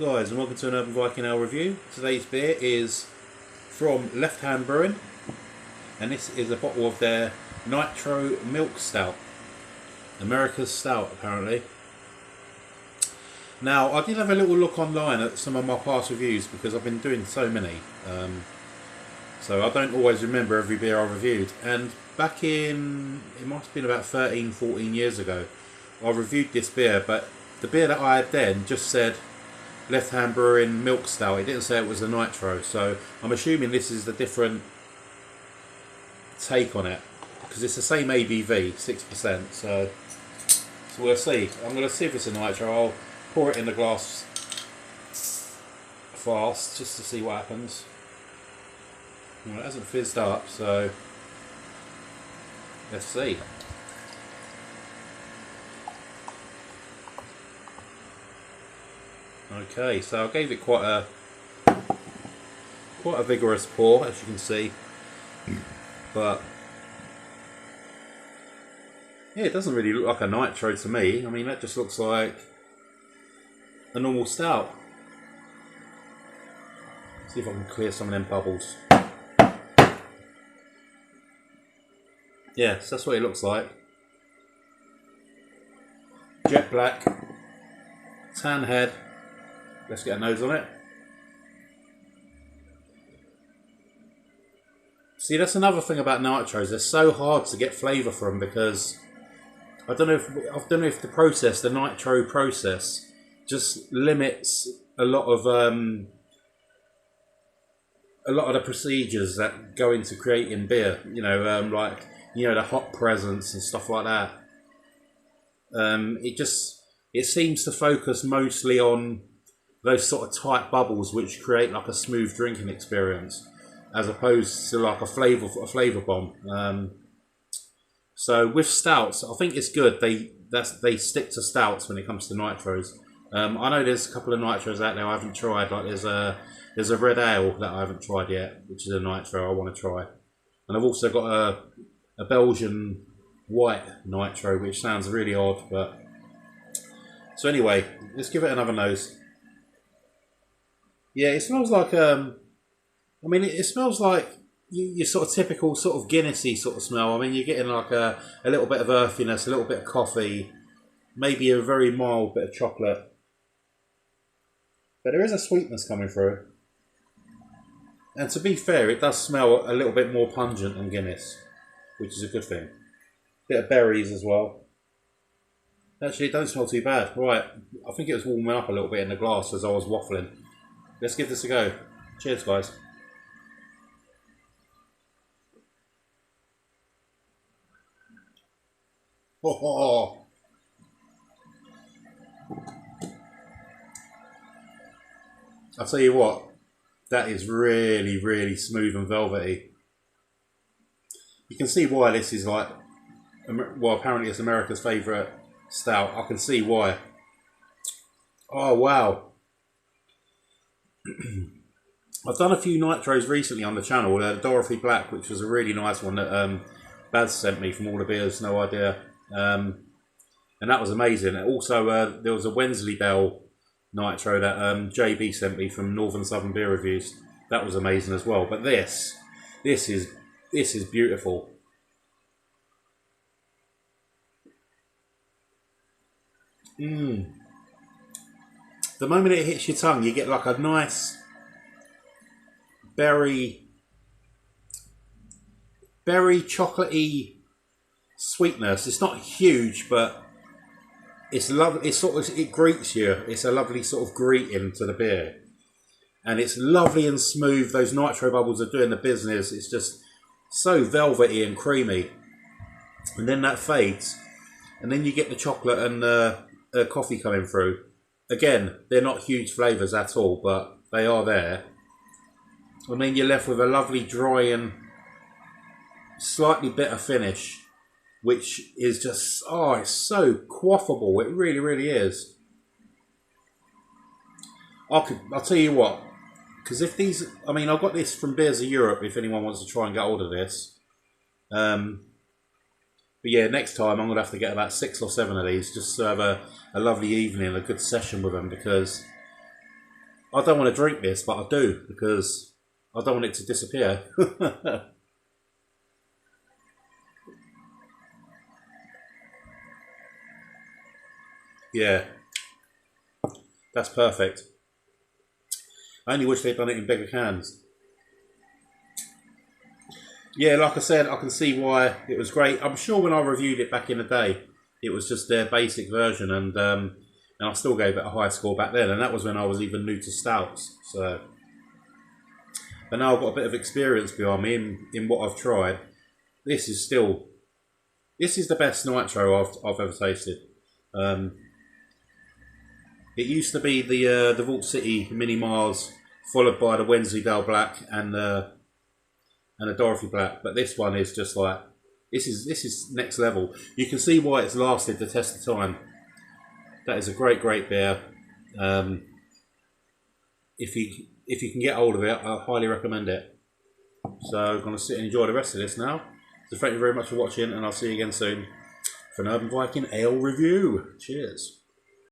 guys, and welcome to an Urban Viking Ale review. Today's beer is from Left Hand Brewing, and this is a bottle of their Nitro Milk Stout, America's Stout apparently. Now, I did have a little look online at some of my past reviews because I've been doing so many, so I don't always remember every beer I reviewed. And back in, it must have been about 13-14 years ago, I reviewed this beer, but the beer that I had then just said Left Hand Brewing Milk Stout. It didn't say it was a Nitro, so I'm assuming this is the different take on it because it's the same ABV, 6%. So we'll see. I'm going to see if it's a Nitro. I'll pour it in the glass fast just to see what happens. Well, it hasn't fizzed up, so let's see. Okay, so I gave it quite a vigorous pour, as you can see, but yeah, it doesn't really look like a Nitro to me. I mean, that just looks like a normal stout. See if I can clear some of them bubbles. Yes, that's what it looks like. Jet black, tan head. Let's get a nose on it. See, that's another thing about Nitros. They're so hard to get flavour from because I don't know if the process, the Nitro process, just limits a lot of the procedures that go into creating beer. You know, like the hop presence and stuff like that. It seems to focus mostly on those sort of tight bubbles which create like a smooth drinking experience, as opposed to like a flavour bomb. So with stouts, I think it's good they stick to stouts when it comes to Nitros. I know there's a couple of Nitros out there I haven't tried. Like there's a red ale that I haven't tried yet, which is a Nitro I want to try, and I've also got a Belgian white Nitro, which sounds really odd, but so anyway, let's give it another nose. Yeah, it smells like I mean, it smells like your sort of typical sort of Guinnessy sort of smell. I mean, you're getting like a little bit of earthiness, a little bit of coffee, maybe a very mild bit of chocolate, but there is a sweetness coming through. And to be fair, it does smell a little bit more pungent than Guinness, which is a good thing. Bit of berries as well. Actually, it don't smell too bad. Right, I think it was warming up a little bit in the glass as I was waffling. Let's give this a go. Cheers, guys. Oh. I'll tell you what, that is really, really smooth and velvety. You can see why this is like, well, apparently it's America's favourite stout. I can see why. Oh, wow. I've done a few Nitros recently on the channel. Dorothy Black, which was a really nice one that Baz sent me from All the Beers, No Idea, and that was amazing. Also, there was a Wensleydale Nitro that JB sent me from Northern Southern Beer Reviews. That was amazing as well. But this is beautiful. The moment it hits your tongue, you get like a nice berry chocolatey sweetness. It's not huge, but it's lovely. It greets you. It's a lovely sort of greeting to the beer, and it's lovely and smooth. Those Nitro bubbles are doing the business. It's just so velvety and creamy, and then that fades, and then you get the chocolate and coffee coming through. Again, they're not huge flavours at all, but they are there. And then you're left with a lovely dry and slightly bitter finish, which is just, oh, it's so quaffable. It really, really is. I'll tell you what, because if these, I mean, I've got this from Beers of Europe if anyone wants to try and get hold of this. But yeah, next time I'm going to have to get about 6 or 7 of these just to have a lovely evening, a good session with them, because I don't want to drink this, but I do because I don't want it to disappear. Yeah, that's perfect. I only wish they'd done it in bigger cans. Yeah, like I said, I can see why it was great. I'm sure when I reviewed it back in the day, it was just their basic version, and I still gave it a high score back then, and that was when I was even new to stouts. So, but now I've got a bit of experience behind me in what I've tried. This is the best Nitro I've ever tasted. It used to be the Vault City Mini Mars, followed by the Wensleydale Black and the Dorothy Black, but this one is just like this is next level. You can see why it's lasted the test of time. That is a great beer. If you can get hold of it, I highly recommend it. So I'm going to sit and enjoy the rest of this now. So thank you very much for watching, and I'll see you again soon for an Urban Viking Ale review. Cheers.